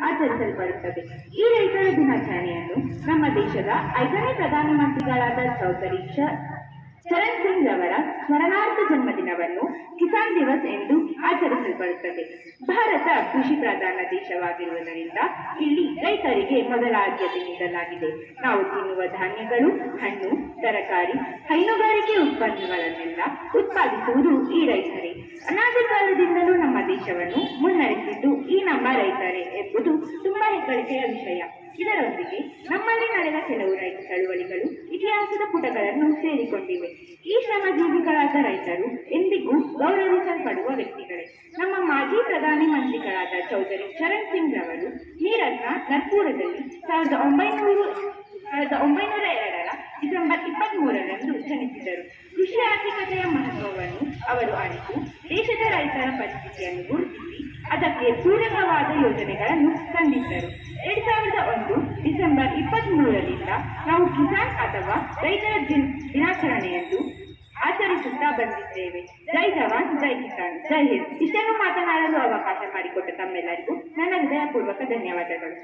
ಆಚರಿಸಲ್ಪಡುತ್ತದೆ. ಈ ರೈತರ ದಿನಾಚರಣೆಯನ್ನು ನಮ್ಮ ದೇಶದ 5ನೇ ಪ್ರಧಾನಮಂತ್ರಿಗಳಾದ ಚೌಧರಿ ಚರಣ್ ಸಿಂಗ್ ರವರ ಸ್ಮರಣಾರ್ಥ ಜನ್ಮದಿನವನ್ನು ಕಿಸಾನ್ ದಿವಸ್ ಎಂದು ಆಚರಿಸಲ್ಪಡುತ್ತದೆ. ಭಾರತ ಕೃಷಿ ಪ್ರಧಾನ ದೇಶವಾಗಿರುವುದರಿಂದ ಇಲ್ಲಿ ರೈತರಿಗೆ ಮೊದಲ ಆದ್ಯತೆ ನೀಡಲಾಗಿದೆ. ನಾವು ತಿನ್ನುವ ಧಾನ್ಯಗಳು, ಹಣ್ಣು, ತರಕಾರಿ, ಹೈನುಗಾರಿಕೆ ಉತ್ಪನ್ನಗಳನ್ನೆಲ್ಲ ಉತ್ಪಾದಿಸುವುದು ಈ ರೈತರೇ. ಅನಾದಿ ಕಾಲದಿಂದಲೂ ನಮ್ಮ ದೇಶವನ್ನು ಮುನ್ನಡೆಸಿದ್ದು ಈ ನಮ್ಮ ರೈತರೇ ಎಂಬುದು ತುಂಬಾ ಹೆಗ್ಗಳಿಕೆಯ ವಿಷಯ. ಇದರೊಂದಿಗೆ ನಮ್ಮಲ್ಲಿ ನಡೆದ ಕೆಲವು ರೈತ ಚಳುವಳಿಗಳು ಇತಿಹಾಸದ ಪುಟಗಳನ್ನು ಸೇರಿಕೊಂಡಿವೆ. ಈ ಶ್ರಮಜೀವಿಗಳಾದ ರೈತರು ಎಂದಿಗೂ ಗೌರವಿಸಲ್ಪಡುವ ವ್ಯಕ್ತಿಗಳೇ. ನಮ್ಮ ಮಾಜಿ ಪ್ರಧಾನಿ ಮಂತ್ರಿಗಳಾದ ಚೌಧರಿ ಚರಣ್ ಸಿಂಗ್ ರವರು ಮೀರತ್ನ ನರ್ಪುರದಲ್ಲಿ 1902ರ ಡಿಸೆಂಬರ್ 23ರಂದು ಜನಿಸಿದರು. ಕೃಷಿ ಆರ್ಥಿಕತೆಯ ಮಹತ್ವವನ್ನು ಅವರು ಅರಿತು ದೇಶದ ರೈತರ ಪರಿಸ್ಥಿತಿಯನ್ನು ಗುರುತಿಸಿ ಅದಕ್ಕೆ ಪೂರಕವಾದ ಯೋಜನೆಗಳನ್ನು ತಂದಿದ್ದರು. 2001 ಡಿಸೆಂಬರ್ 23ರಿಂದ ನಾವು ಕಿಸಾನ್ ಅಥವಾ ರೈತರ ದಿನಾಚರಣೆಯೆಂದು ಆಚರಿಸುತ್ತಾ ಬಂದಿದ್ದೇವೆ. ಜೈ ಜವಾನ್, ಜೈ ಕಿಸಾನ್, ಜೈ ಹಿಂದ್. ಇಷ್ಟನ್ನು ಮಾತನಾಡಲು ಅವಕಾಶ ಮಾಡಿಕೊಟ್ಟ ತಮ್ಮೆಲ್ಲರಿಗೂ ನನ್ನ ಹೃದಯಪೂರ್ವಕ ಧನ್ಯವಾದಗಳು.